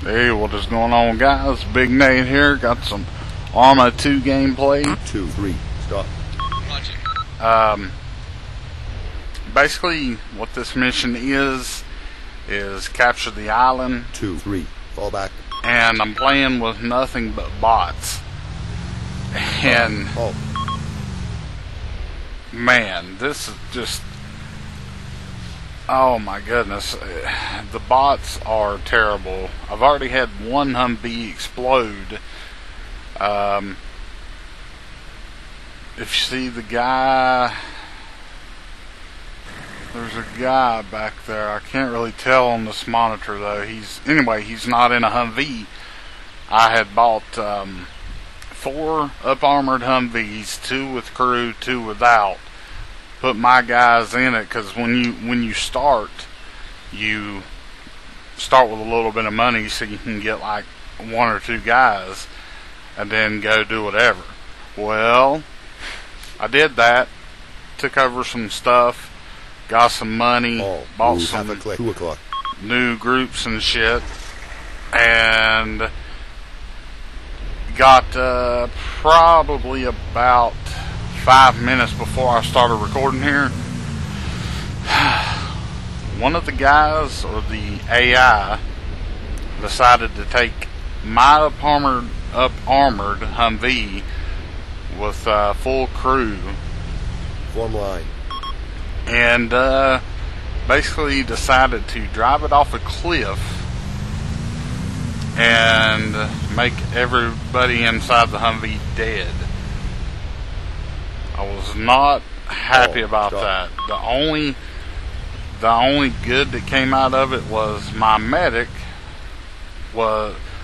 Hey, what is going on, guys? Big Nate here. Got some Arma 2 gameplay. 2, 3, stop. Basically, what this mission is capture the island. 2, 3, fall back. And I'm playing with nothing but bots. And man, this is just, oh my goodness, the bots are terrible. I've already had one Humvee explode. If you see the guy, there's a guy back there. I can't really tell on this monitor though. He's not in a Humvee. I had bought 4 up-armored Humvees, 2 with crew, 2 without. Put my guys in it because when you start with a little bit of money so you can get like 1 or 2 guys and then go do whatever. Well, I did that, took over some stuff, got some money, bought some new groups and shit, and got probably about 5 minutes before I started recording here, one of the guys, or the AI, decided to take my up-armored Humvee with full crew, form line, and basically decided to drive it off a cliff and make everybody inside the Humvee dead. I was not happy about that. The only good that came out of it was my medic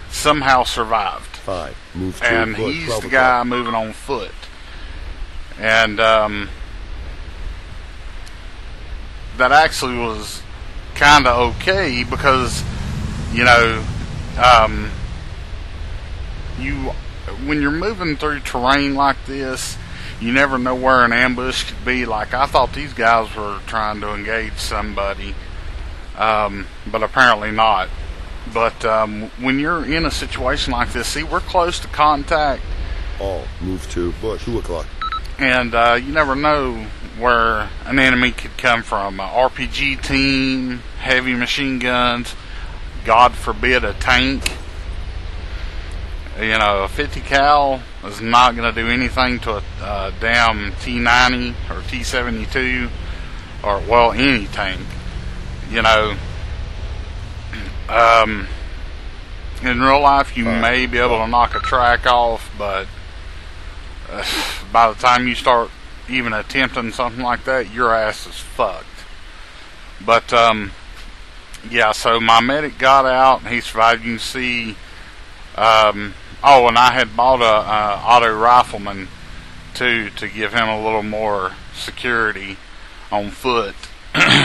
somehow survived. 5, move to and foot, he's the guy moving on foot. And that actually was kind of okay because, you know, when you're moving through terrain like this, you never know where an ambush could be. Like, I thought these guys were trying to engage somebody, but apparently not. But when you're in a situation like this, see, we're close to contact. Move to bush, 2 o'clock. And you never know where an enemy could come from. An RPG team, heavy machine guns, God forbid a tank. You know, a 50 cal is not going to do anything to a damn T90 or T72, or, well, any tank. You know, in real life you may be able to knock a track off, but by the time you start even attempting something like that, your ass is fucked. But yeah, so my medic got out and he survived. You can see, and I had bought a auto rifleman too, to give him a little more security on foot.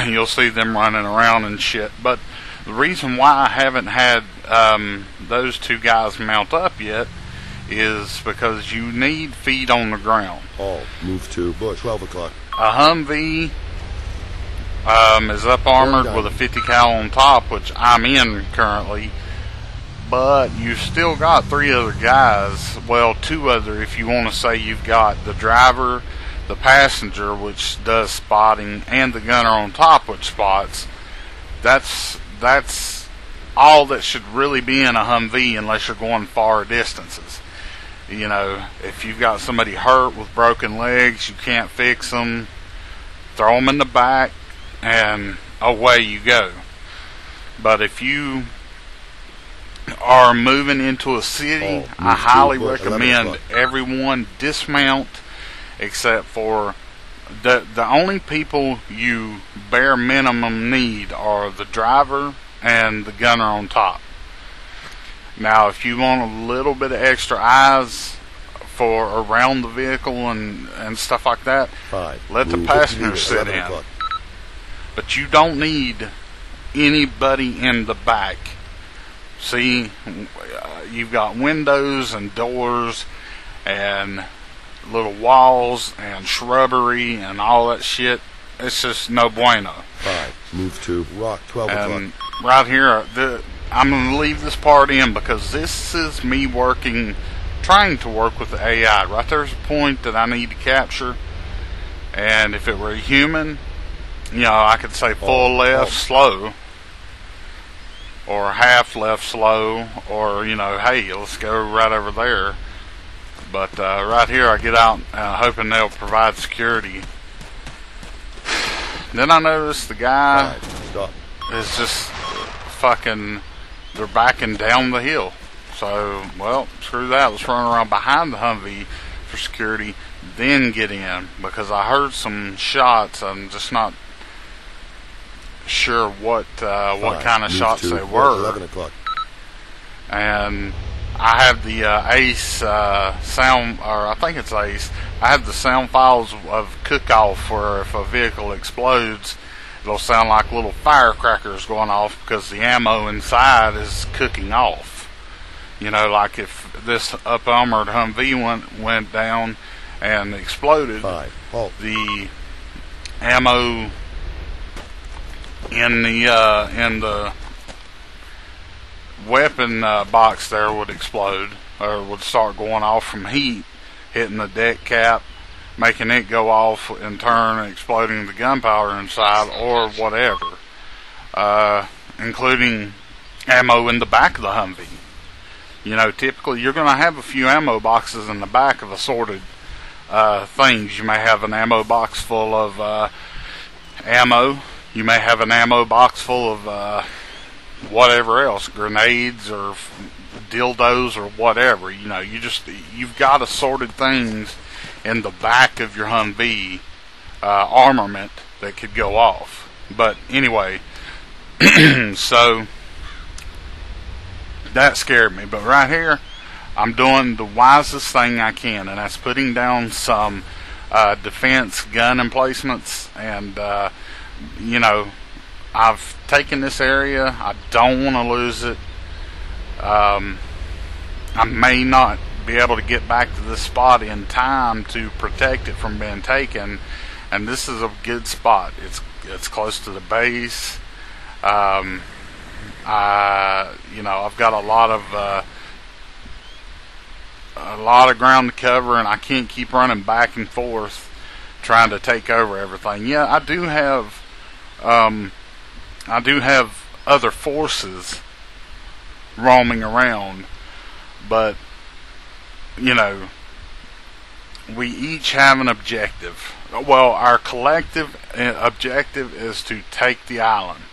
You'll see them running around and shit. But the reason why I haven't had those 2 guys mount up yet is because you need feet on the ground. Move to bush, 12 o'clock. A Humvee is up armored with a 50 cal on top, which I'm in currently, but you've still got 3 other guys, well, 2 other if you want to say. You've got the driver, the passenger, which does spotting, and the gunner on top, which spots. That's all that should really be in a Humvee, unless you're going far distances. You know, if you've got somebody hurt with broken legs, you can't fix them, throw them in the back and away you go. But if you are moving into a city, I highly recommend everyone dismount, except for the only people you bare minimum need are the driver and the gunner on top. Now, if you want a little bit of extra eyes for around the vehicle and stuff like that, let the passenger sit in. But you don't need anybody in the back. See, you've got windows and doors and little walls and shrubbery and all that shit. It's just no bueno. 5, move to rock, 12 o'clock. Right here, I'm going to leave this part in because this is me trying to work with the AI. Right there's a point that I need to capture, and if it were a human, you know, I could say full left slow, or half left slow, or, you know, hey, let's go right over there. But right here I get out hoping they'll provide security. Then I notice the guy is just fucking, they're backing down the hill. So, well, screw that. Let's run around behind the Humvee for security, then get in, because I heard some shots. I'm just not sure what kind of shots they were. 11 o'clock. And I have the ACE sound, or I think it's ACE. I have the sound files of cook-off, where if a vehicle explodes, it'll sound like little firecrackers going off because the ammo inside is cooking off. You know, like if this up-armored Humvee went down and exploded, the ammo in the weapon box there would explode, or would start going off from heat, hitting the deck cap, making it go off in turn and exploding the gunpowder inside, or whatever, including ammo in the back of the Humvee. You know, typically you're going to have a few ammo boxes in the back of assorted things. You may have an ammo box full of ammo. You may have an ammo box full of whatever else, grenades or dildos or whatever. You know, you've got assorted things in the back of your Humvee armament that could go off. But anyway, so that scared me. But right here, I'm doing the wisest thing I can, and that's putting down some defense gun emplacements. And you know, I've taken this area. I don't want to lose it. I may not be able to get back to this spot in time to protect it from being taken, and this is a good spot. It's close to the base. You know, I've got a lot of ground to cover, and I can't keep running back and forth trying to take over everything. Yeah, I do have other forces roaming around, but you know, we each have an objective. Well, our collective objective is to take the island,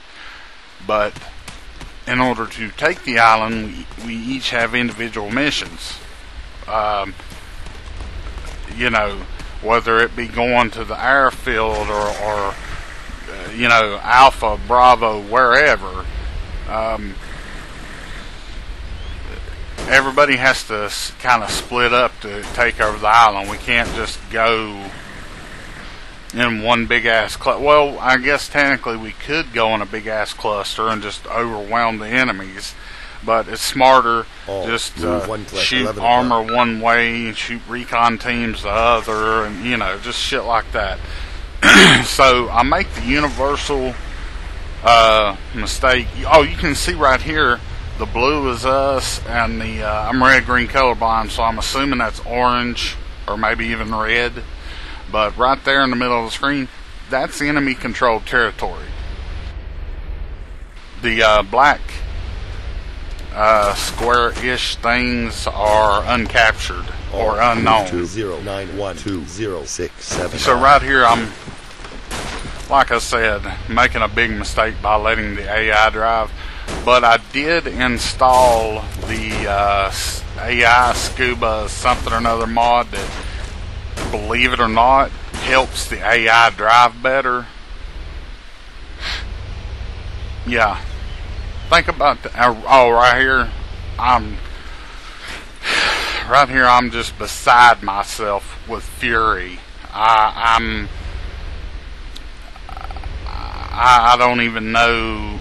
but in order to take the island, we each have individual missions. You know, whether it be going to the airfield or you know, Alpha, Bravo, wherever. Everybody has to kind of split up to take over the island. We can't just go in one big ass cluster. Well, I guess technically we could go in a big ass cluster and just overwhelm the enemies, but it's smarter just shoot armor one way and shoot recon teams the other, and you know, just shit like that. So I make the universal mistake. Oh, you can see right here, the blue is us, and the I'm red-green colorblind, so I'm assuming that's orange or maybe even red. But right there in the middle of the screen, that's enemy-controlled territory. The black square-ish things are uncaptured or unknown. 209120679. So right here, I'm, like I said, making a big mistake by letting the AI drive. But I did install the AI Scuba something or another mod that, believe it or not, helps the AI drive better. Yeah. Think about the, oh, right here, I'm just beside myself with fury. I don't even know.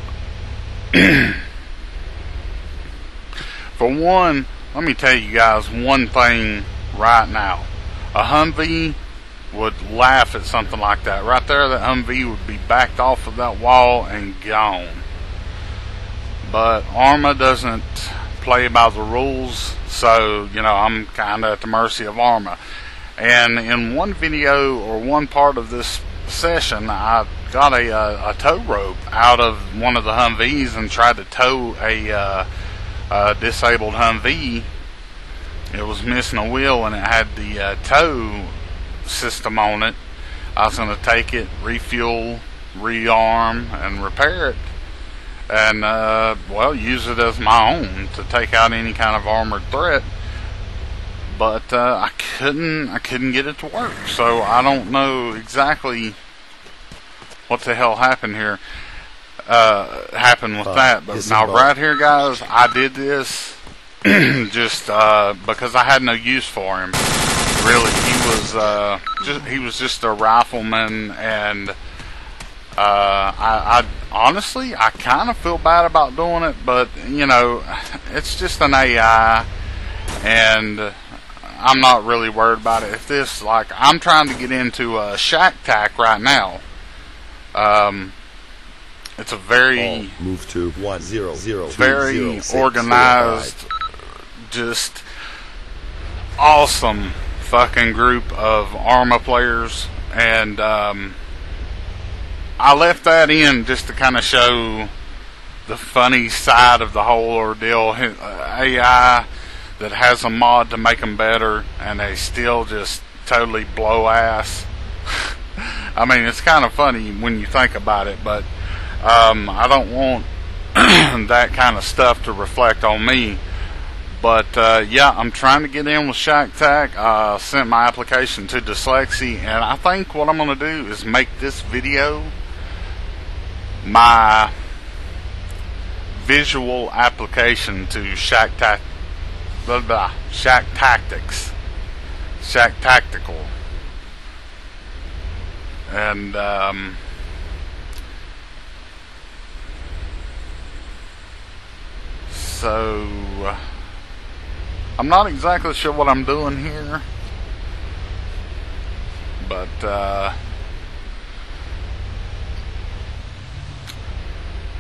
For one, let me tell you guys one thing right now. A Humvee would laugh at something like that. Right there, that Humvee would be backed off of that wall and gone. but Arma doesn't play by the rules, so I'm kind of at the mercy of Arma. And in one video or one part of this session, I got a tow rope out of one of the Humvees and tried to tow a disabled Humvee. It was missing a wheel and it had the tow system on it. I was going to take it, refuel, rearm, and repair it, and well, use it as my own to take out any kind of armored threat. But I couldn't get it to work, so I don't know exactly what the hell happened here. Happened with that. But now, right here, guys, I did this just because I had no use for him. Really, he was just a rifleman, and I honestly, I kind of feel bad about doing it, but it's just an AI, and I'm not really worried about it. If this, like, I'm trying to get into shack tack right now. It's a very move to 100 very organized, just awesome fucking group of Arma players, and I left that in just to kind of show the funny side of the whole ordeal. AI that has a mod to make them better, and they still just totally blow ass. I mean, it's kind of funny when you think about it, but I don't want that kind of stuff to reflect on me. But yeah, I'm trying to get in with Shack Tack. I sent my application to Dyslexy, and I think what I'm going to do is make this video my visual application to Shack Tactics, Shack Tactical, and so I'm not exactly sure what I'm doing here, but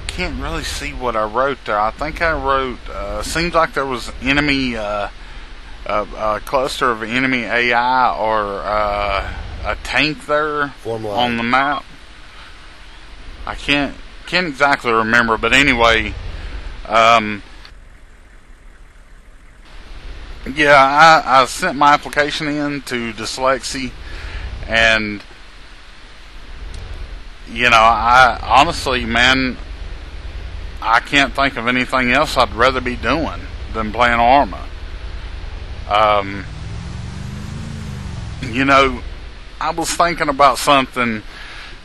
can't really see what I wrote there. I think I wrote, seems like there was enemy, a cluster of enemy AI or a tank there on the map. I can't exactly remember, but anyway, yeah, I sent my application in to Dyslexy, and I honestly, man, I can't think of anything else I'd rather be doing than playing Arma. I was thinking about something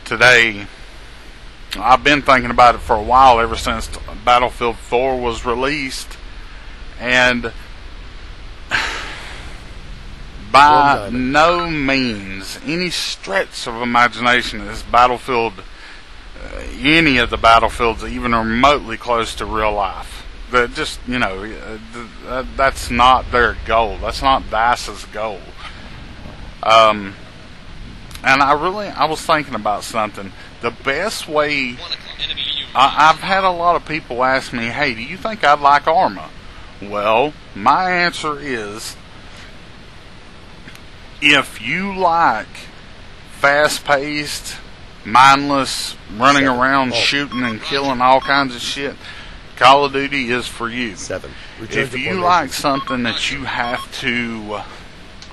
today. I've been thinking about it for a while, ever since Battlefield 4 was released, and by no means, any stretch of imagination, is Battlefield, any of the Battlefields, even remotely close to real life. That just, that's not their goal. That's not DICE's goal. And I was thinking about something. The best way, I've had a lot of people ask me, hey, do you think I'd like Arma? Well, my answer is, if you like fast-paced, mindless, running around, shooting and killing all kinds of shit, Call of Duty is for you. If you like something that you have to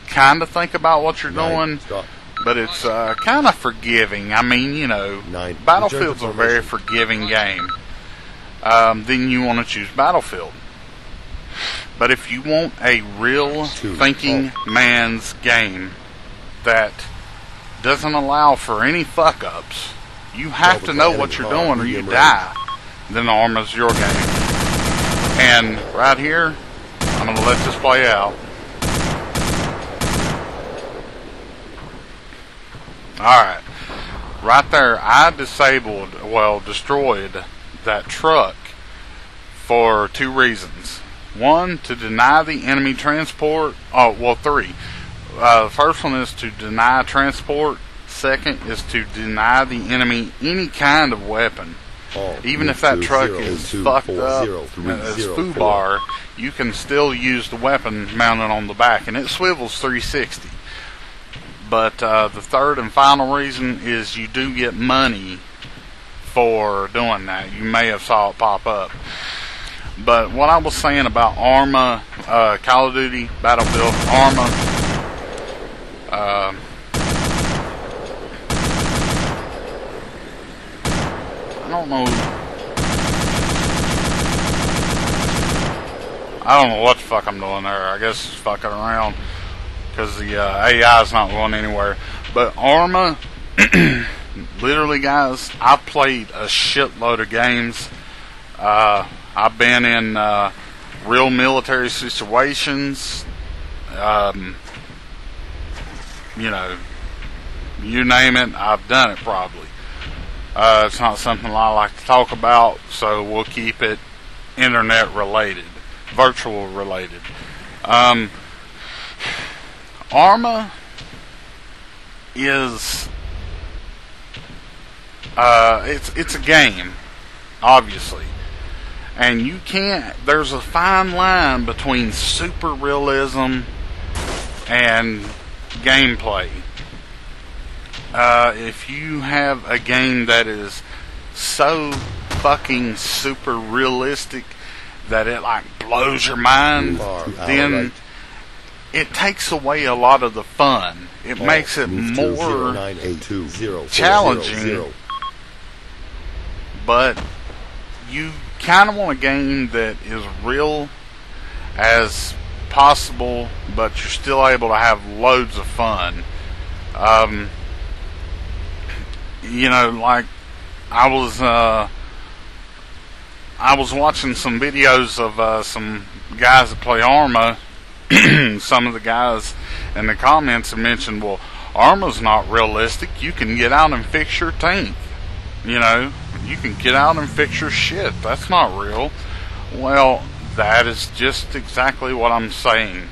kind of think about what you're doing, but it's kind of forgiving. I mean, Battlefield's a very forgiving game. Then you want to choose Battlefield. But if you want a real thinking man's game that doesn't allow for any fuck-ups, you have to know what you're doing or you die, then Arma's your game. And right here, I'm going to let this play out. Alright, right there, I destroyed that truck for two reasons. One, to deny the enemy transport. Three. The first one is to deny transport. Second is to deny the enemy any kind of weapon. even if that truck is fucked up as foobar, you can still use the weapon mounted on the back, and it swivels 360. But the third and final reason is you do get money for doing that. You may have saw it pop up. But what I was saying about Arma, Call of Duty, Battlefield, Arma, I don't know what the fuck I'm doing there. I guess it's fucking around because the AI is not going anywhere. But Arma, literally, guys, I've played a shitload of games. I've been in real military situations. You know, you name it, I've done it probably. It's not something I like to talk about, so we'll keep it internet related, virtual related. Arma is it's a game, obviously, and you can't. There's a fine line between super realism and gameplay. If you have a game that is so fucking super realistic that it like blows your mind, then it takes away a lot of the fun. It makes it more challenging, but you kind of want a game that is real as possible, but you're still able to have loads of fun. You know, like I was watching some videos of some guys that play Arma. Some of the guys in the comments have mentioned, well, Arma's not realistic. You can get out and fix your tank. You know, you can get out and fix your shit. That's not real. Well, that is just exactly what I'm saying.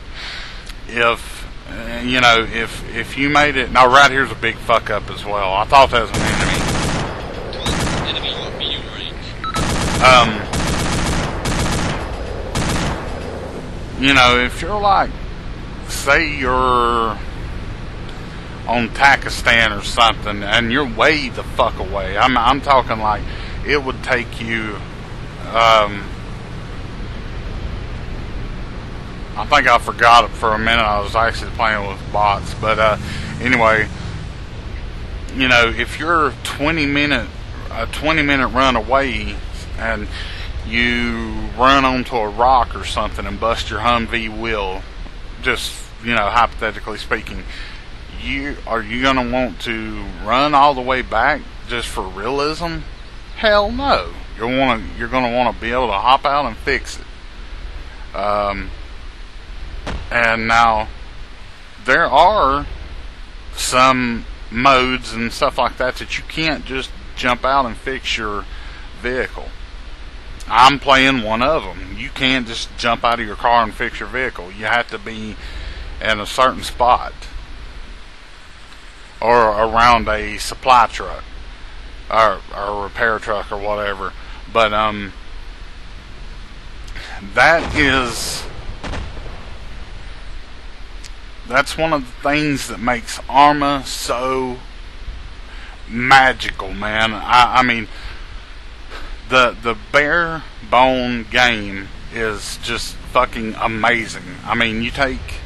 If you know, if you made it, now right here's a big fuck up as well. I thought that was an enemy. You know, if you're like, say you're on Pakistan or something, and you're way the fuck away. I'm talking like it would take you. I think I forgot it for a minute. I was actually playing with bots, but anyway, you know, if you're a 20 minute run away, and you run onto a rock or something and bust your Humvee wheel, just, you know, hypothetically speaking, are you gonna want to run all the way back just for realism? Hell no. You're gonna want to be able to hop out and fix it. And now, there are some modes and stuff like that that you can't just jump out and fix your vehicle. I'm playing one of them. You can't just jump out of your car and fix your vehicle. You have to be in a certain spot or around a supply truck or a repair truck or whatever. But that's one of the things that makes Arma so magical, man. I mean, the bare bone game is just fucking amazing. I mean, you take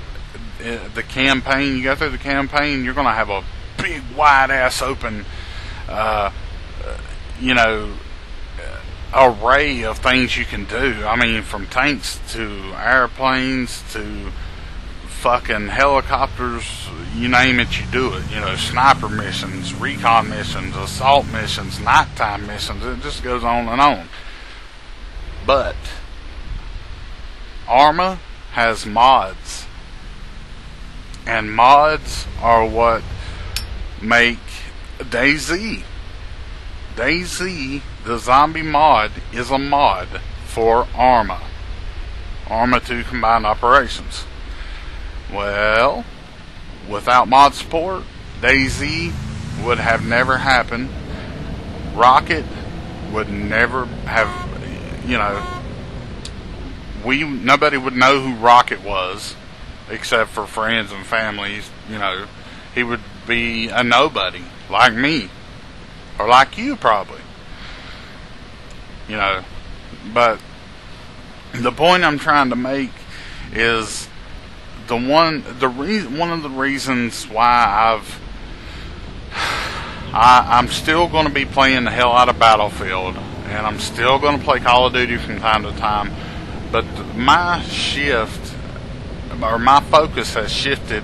the campaign, you go through the campaign, you're gonna have a big wide ass open you know, array of things you can do. I mean, from tanks to airplanes to fucking helicopters, you name it, you do it. You know, sniper missions, recon missions, assault missions, nighttime missions. It just goes on and on. But Arma has mods, and mods are what make DayZ. DayZ, the zombie mod, is a mod for Arma. Arma 2 Combined Operations. Well, without mod support, DayZ would have never happened. Rocket would never have, you know, nobody would know who Rocket was, except for friends and families. You know, he would be a nobody, like me, or like you probably. You know, but the point I'm trying to make is one of the reasons why I'm still going to be playing the hell out of Battlefield, and I'm still going to play Call of Duty from time to time, but my focus has shifted,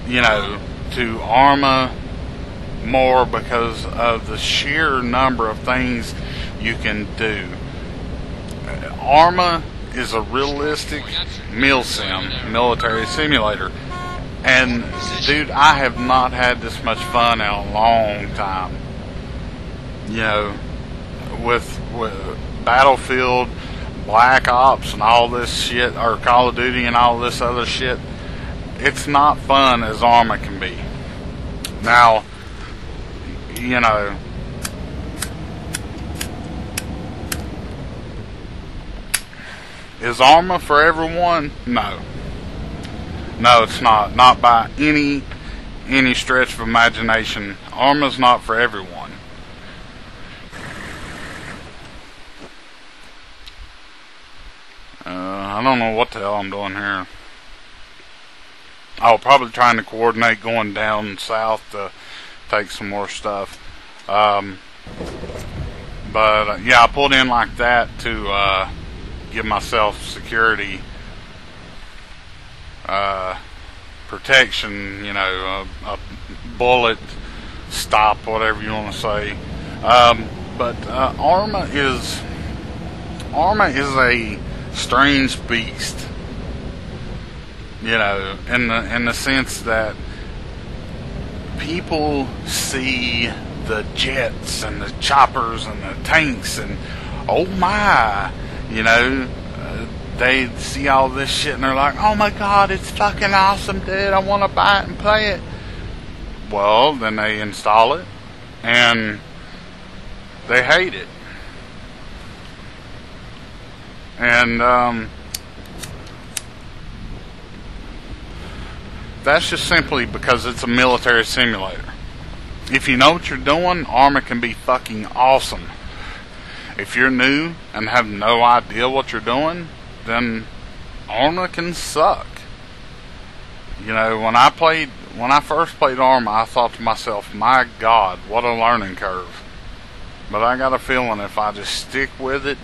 you know, to Arma more because of the sheer number of things you can do. Arma is a realistic military simulator, and dude, I have not had this much fun in a long time. You know, with Battlefield, Black Ops, and all this shit, or Call of Duty and all this other shit, it's not fun as Arma can be. Now, you know, is Arma for everyone? No. No, it's not. Not by any stretch of imagination. Arma's not for everyone. I don't know what the hell I'm doing here. Oh, probably trying to coordinate going down south to take some more stuff. But yeah, I pulled in like that to give myself security protection, you know, a bullet stop, whatever you want to say. But Arma is a strange beast, you know, in the sense that people see the jets and the choppers and the tanks and oh my, you know, they see all this shit and they're like, oh my god, it's fucking awesome, dude, I want to buy it and play it. Well, then they install it and they hate it. And that's just simply because it's a military simulator. If you know what you're doing, Arma can be fucking awesome. If you're new and have no idea what you're doing, then Arma can suck. You know, when I first played Arma, I thought to myself, my god, what a learning curve. But I got a feeling if I just stick with it,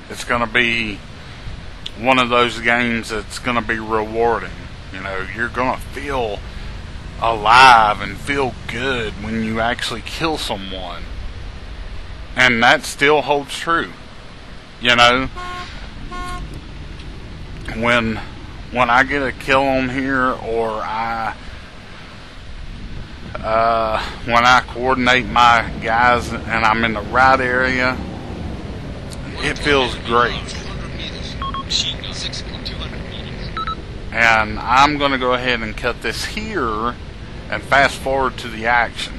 it's going to be one of those games that's going to be rewarding. You know, you're going to feel alive and feel good when you actually kill someone. And that still holds true. You know, when I get a kill on here, or when I coordinate my guys and I'm in the right area, it feels great. And I'm going to go ahead and cut this here and fast forward to the action.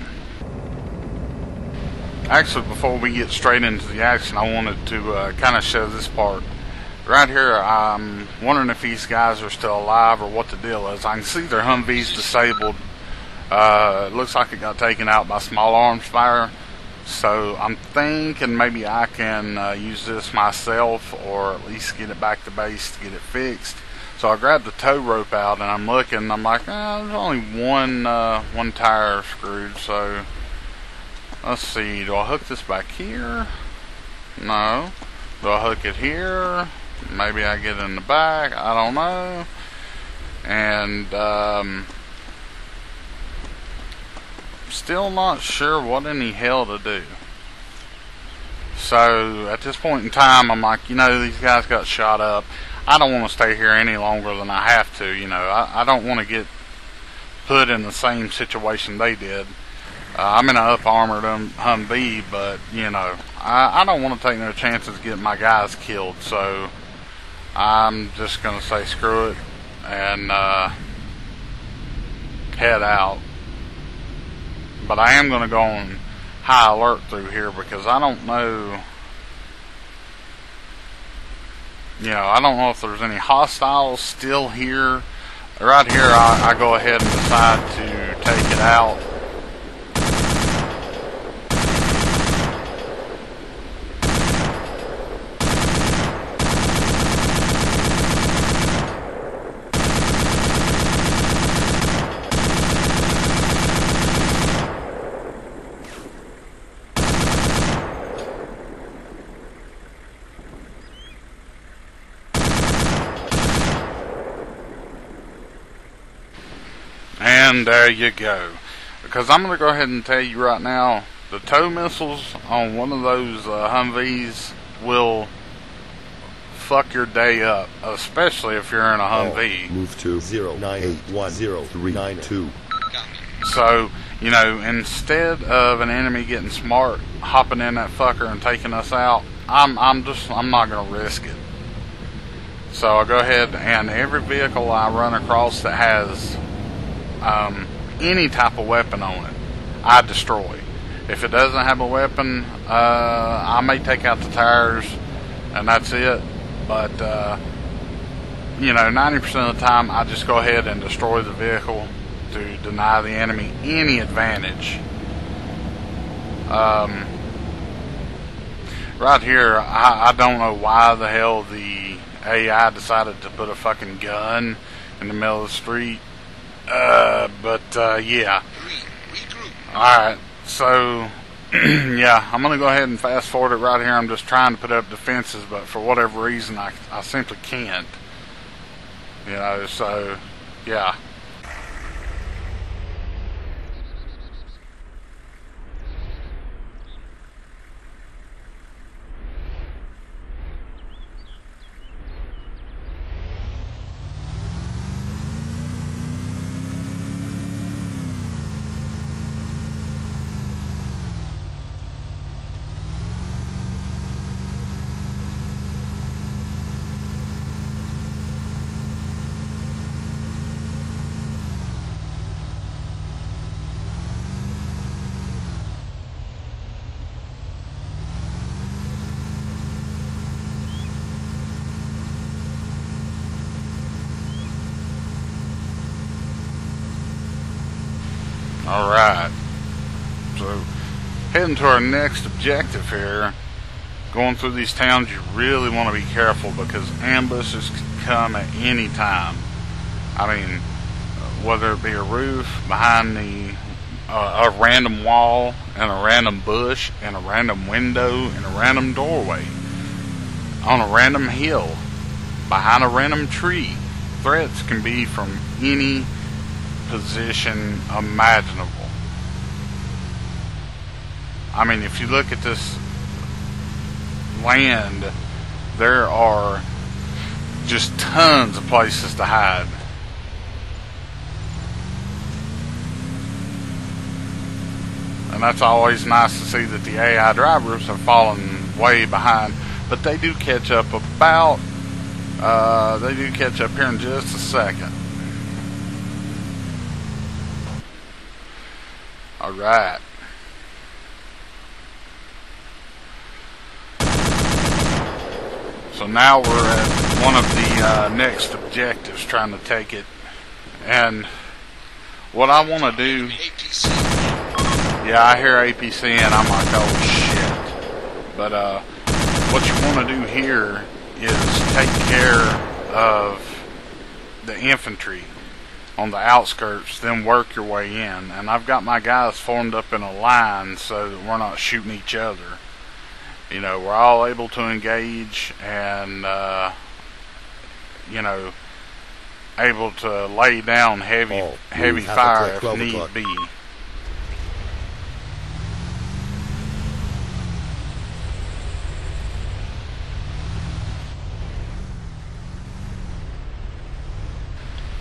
Actually, before we get straight into the action, I wanted to kind of show this part. Right here, I'm wondering if these guys are still alive or what the deal is. I can see their Humvee's disabled. It looks like it got taken out by small arms fire. So I'm thinking maybe I can use this myself, or at least get it back to base to get it fixed. So I grabbed the tow rope out and I'm looking. I'm like, there's only one tire screwed. So let's see. Do I hook this back here? No. Do I hook it here? Maybe I get it in the back. I don't know. And still not sure what in the hell to do. So at this point in time, I'm like, you know, these guys got shot up. I don't want to stay here any longer than I have to. You know, I don't want to get put in the same situation they did. I'm in an up-armored Humvee, but, you know, I don't want to take no chances getting my guys killed, so I'm just going to say screw it and head out. But I am going to go and high alert through here because I don't know. You know, I don't know if there's any hostiles still here. Right here, I go ahead and decide to take it out. And there you go. Because I'm going to go ahead and tell you right now, the tow missiles on one of those Humvees will fuck your day up, especially if you're in a Humvee. Move to 0981032. So, you know, instead of an enemy getting smart, hopping in that fucker and taking us out, I'm not going to risk it. So I'll go ahead and every vehicle I run across that has any type of weapon on it, I destroy. If it doesn't have a weapon, I may take out the tires and that's it. But you know, 90% of the time I just go ahead and destroy the vehicle to deny the enemy any advantage. Right here, I don't know why the hell the AI decided to put a fucking gun in the middle of the street. Yeah. Alright, so, yeah, I'm going to go ahead and fast forward it right here. I'm just trying to put up defenses, but for whatever reason, I simply can't. You know, so, yeah. Alright, so heading to our next objective here. Going through these towns, you really want to be careful because ambushes can come at any time. I mean, whether it be a roof, behind a random wall, and a random bush, and a random window, and a random doorway, on a random hill, behind a random tree. Threats can be from any position imaginable. I mean, if you look at this land, there are just tons of places to hide. And that's always nice to see that the AI drivers have fallen way behind, but they do catch up here in just a second. Alright. So now we're at one of the next objectives, trying to take it. And what I want to do... Yeah, I hear APC and I'm like, oh shit. But what you want to do here is take care of the infantry on the outskirts, then work your way in. And I've got my guys formed up in a line so that we're not shooting each other. You know, we're all able to engage and, you know, able to lay down heavy fire if need be.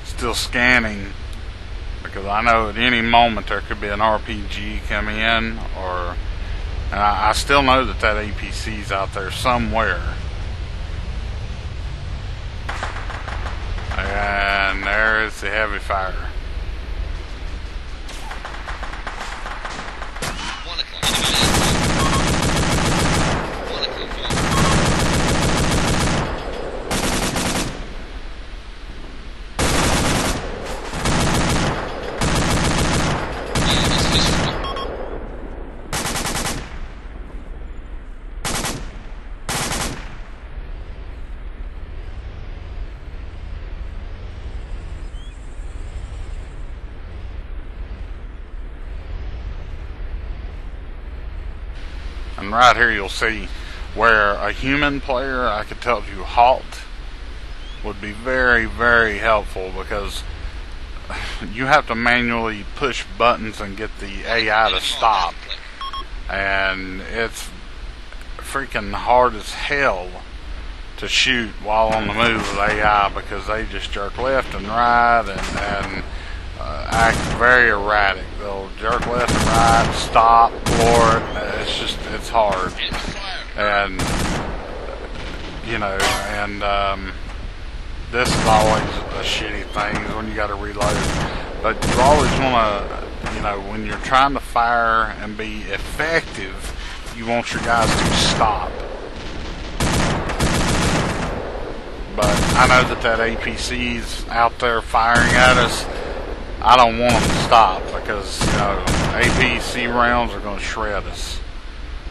Still scanning because I know at any moment there could be an RPG come in, or and I still know that APC's out there somewhere. And there is the heavy fire. 1 o'clock. And right here you'll see where a human player, I could tell you halt, would be very, very helpful, because you have to manually push buttons and get the AI to stop. And it's freaking hard as hell to shoot while on the move with AI, because they just jerk left and right and act very erratic. They'll jerk left and right, stop, floor it. It's hard. And, you know, and this is always a shitty thing, is when you got to reload. But you always want to, you know, when you're trying to fire and be effective, you want your guys to stop. But I know that APC's out there firing at us. I don't want them to stop, because, you know, APC rounds are going to shred us.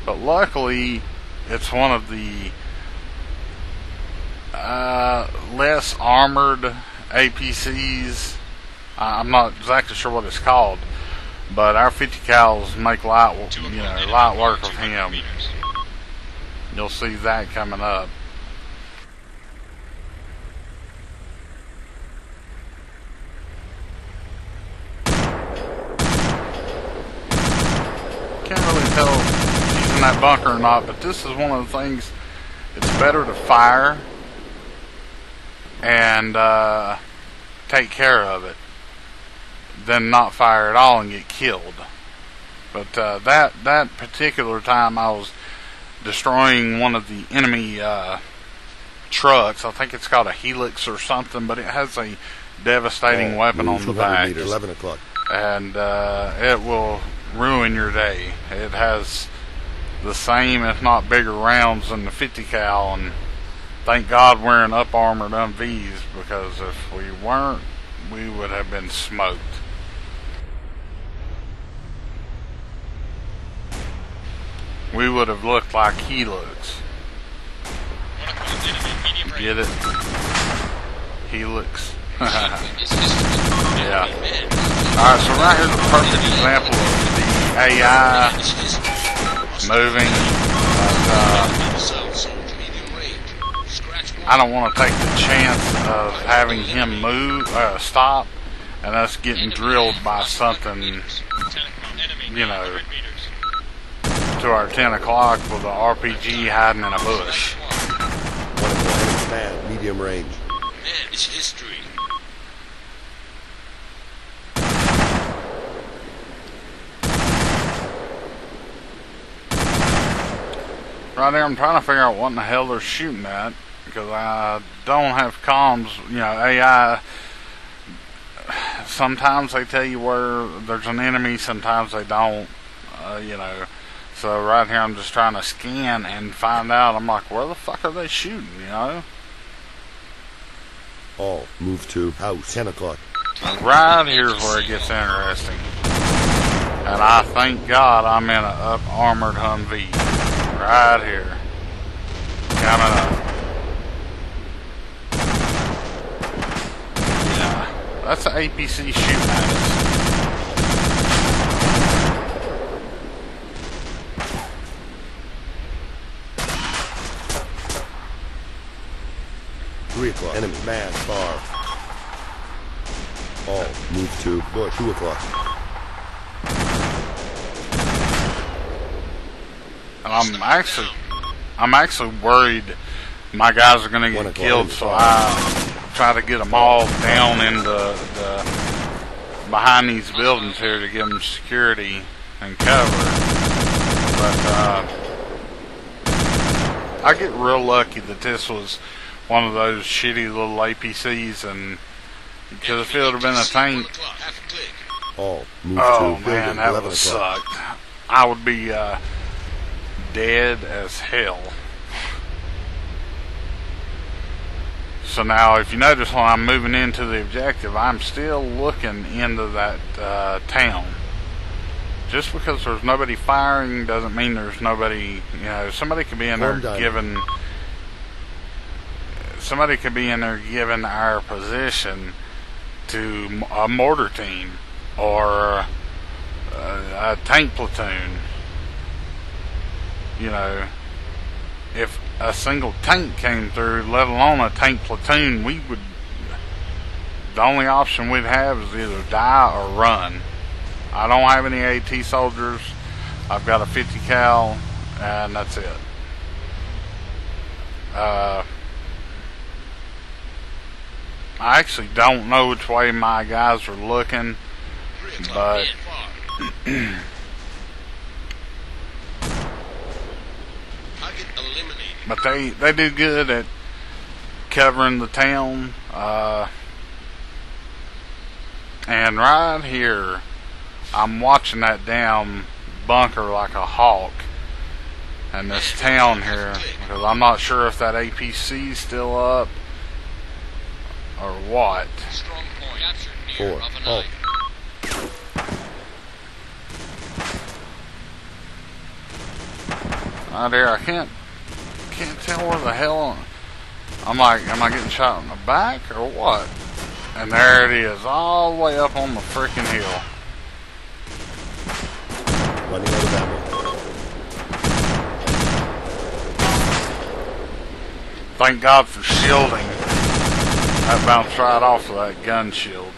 But luckily, it's one of the less armored APCs. I'm not exactly sure what it's called, but our 50 cals make light work of him. You'll see that coming up. Can't really tell if he's in that bunker or not, but this is one of the things. It's better to fire and take care of it than not fire at all and get killed. But that particular time, I was destroying one of the enemy trucks. I think it's called a Helix or something, but it has a devastating weapon on the back. Meters, 11 o'clock. And it will ruin your day. It has the same, if not bigger, rounds than the 50 cal, and thank God we're in up armored Humvees, because if we weren't, we would have been smoked. We would have looked like he looks. Get it? Helix. Yeah. Alright, so right here's a perfect example of the AI moving. I don't want to take the chance of having him stop, and us getting drilled by something, you know, to our 10 o'clock with an RPG hiding in a bush. Man, medium range. Man, it's history. Right there, I'm trying to figure out what in the hell they're shooting at, because I don't have comms. You know, AI, sometimes they tell you where there's an enemy, sometimes they don't, you know. So right here, I'm just trying to scan and find out. I'm like, where the fuck are they shooting, you know? All move to house, 10 o'clock. Right here's where it gets interesting. And I thank God I'm in an up armored Humvee. Right here. Coming up. Yeah. That's the APC shooting at us. 3 o'clock. Enemy man far. All move to bush, 2 o'clock. And I'm actually worried my guys are going to get killed, so I try to get them all down in the behind these buildings here to give them security and cover. But I get real lucky that this was one of those shitty little APCs, and because if it would have been a tank, all move oh to man, that would have sucked. I would be dead as hell. So now, if you notice, when I'm moving into the objective, I'm still looking into that town. Just because there's nobody firing doesn't mean there's nobody, you know, somebody could be in there giving, somebody could be in there giving our position to a mortar team or a tank platoon. you know, if a single tank came through, let alone a tank platoon, the only option we'd have is either die or run. I don't have any AT soldiers. I've got a 50 cal, and that's it. I actually don't know which way my guys are looking, but but they do good at covering the town. And right here, I'm watching that damn bunker like a hawk, and this town here, because I'm not sure if that APC's still up or what. 4. Oh. Right there, I can't tell where the hell I'm like. Am I getting shot in the back or what? And there it is, all the way up on the freaking hill. Running out of ammo. Thank God for shielding. That bounced right off of that gun shield.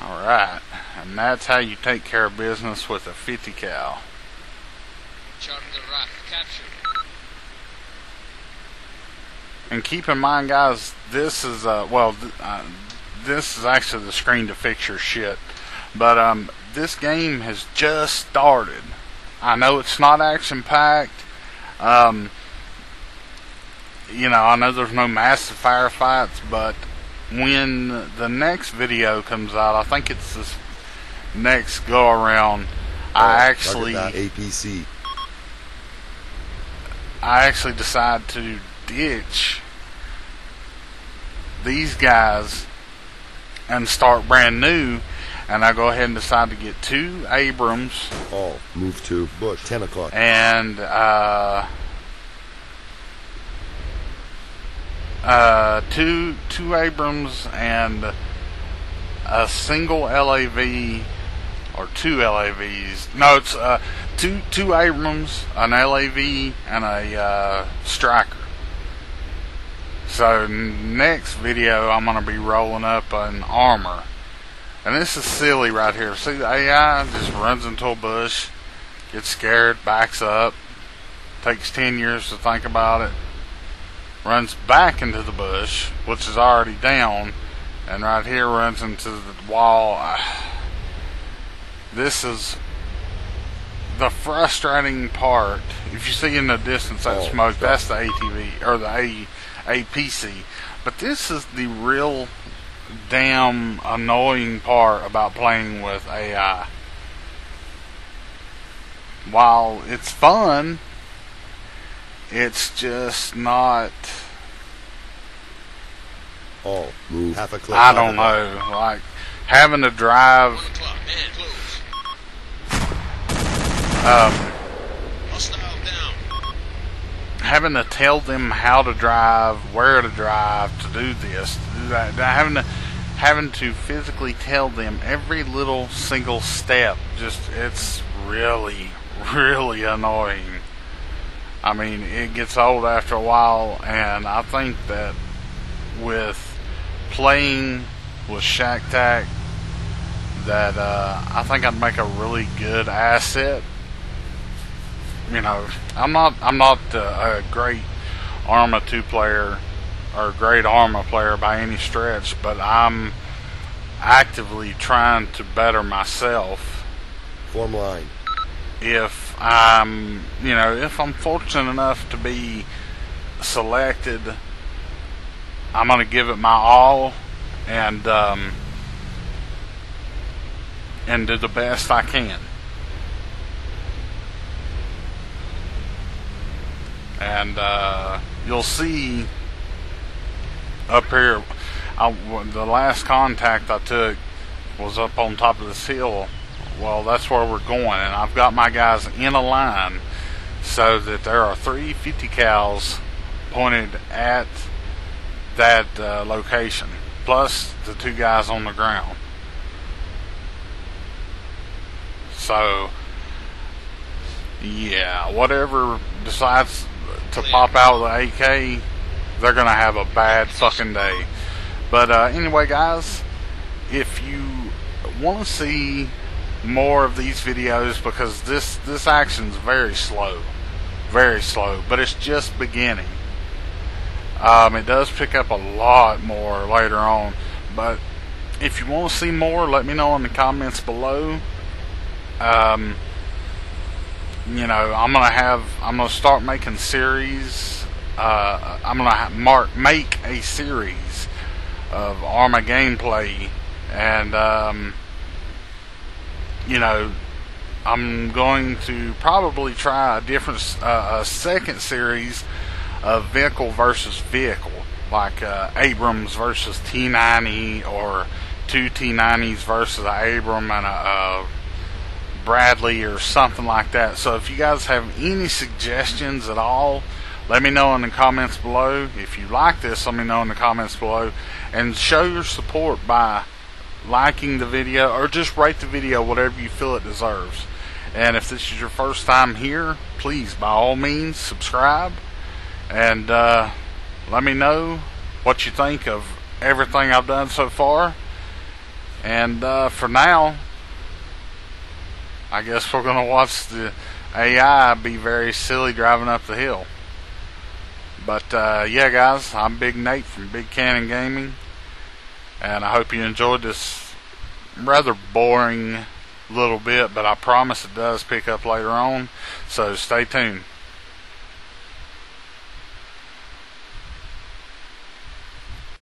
Alright, and that's how you take care of business with a 50 cal. And keep in mind, guys, this is this is actually the screen to fix your shit. But this game has just started. I know it's not action packed. You know, I know there's no massive firefights, but when the next video comes out, I think it's this next go around, I actually decide to ditch these guys and start brand new, and I go ahead and decide to get 2 Abrams. All move to bush 10 o'clock. And two Abrams and a single LAV, or 2 LAVs. No, it's two Abrams, an LAV, and a Striker. So next video, I'm gonna be rolling up an Armor, and this is silly right here. See, the AI just runs into a bush, gets scared, backs up, takes 10 years to think about it, runs back into the bush, which is already down, and right here runs into the wall. This is the frustrating part. If you see in the distance that smoke, that's the ATV, or the APC. But this is the real damn annoying part about playing with AI. While it's fun, it's just not. All move half a click. I don't know, like having to drive. Having to tell them how to drive, where to drive, to do this, to do that, having to physically tell them every little single step. It's really, really annoying. I mean, it gets old after a while, and I think that with playing with Shack Tac, that I think I'd make a really good asset. You know, I'm not a great Arma 2 player or a great Arma player by any stretch, but I'm actively trying to better myself. Form line. If I'm fortunate enough to be selected, I'm gonna give it my all and do the best I can. And you'll see up here, the last contact I took was up on top of this hill. Well, that's where we're going, and I've got my guys in a line so that there are 3 50 cals pointed at that location, plus the 2 guys on the ground. So yeah, whatever decides to pop out with the AK, they're gonna have a bad fucking day. But anyway, guys, if you want to see more of these videos, because this action's very slow, but it's just beginning. It does pick up a lot more later on, but if you want to see more, let me know in the comments below. You know, I'm gonna start making series. I'm gonna make a series of Arma gameplay, and you know, I'm going to probably try a different second series of vehicle versus vehicle, like Abrams versus T90, or two T90s versus an Abram and a Bradley, or something like that. So if you guys have any suggestions at all, let me know in the comments below. If you like this, let me know in the comments below, and show your support by liking the video, or just rate the video whatever you feel it deserves. And if this is your first time here, please by all means subscribe, and let me know what you think of everything I've done so far. And for now, I guess we're gonna watch the AI be very silly driving up the hill. But yeah, guys, I'm Big Nate from Big Cannon Gaming, and I hope you enjoyed this rather boring little bit, but I promise it does pick up later on, so stay tuned.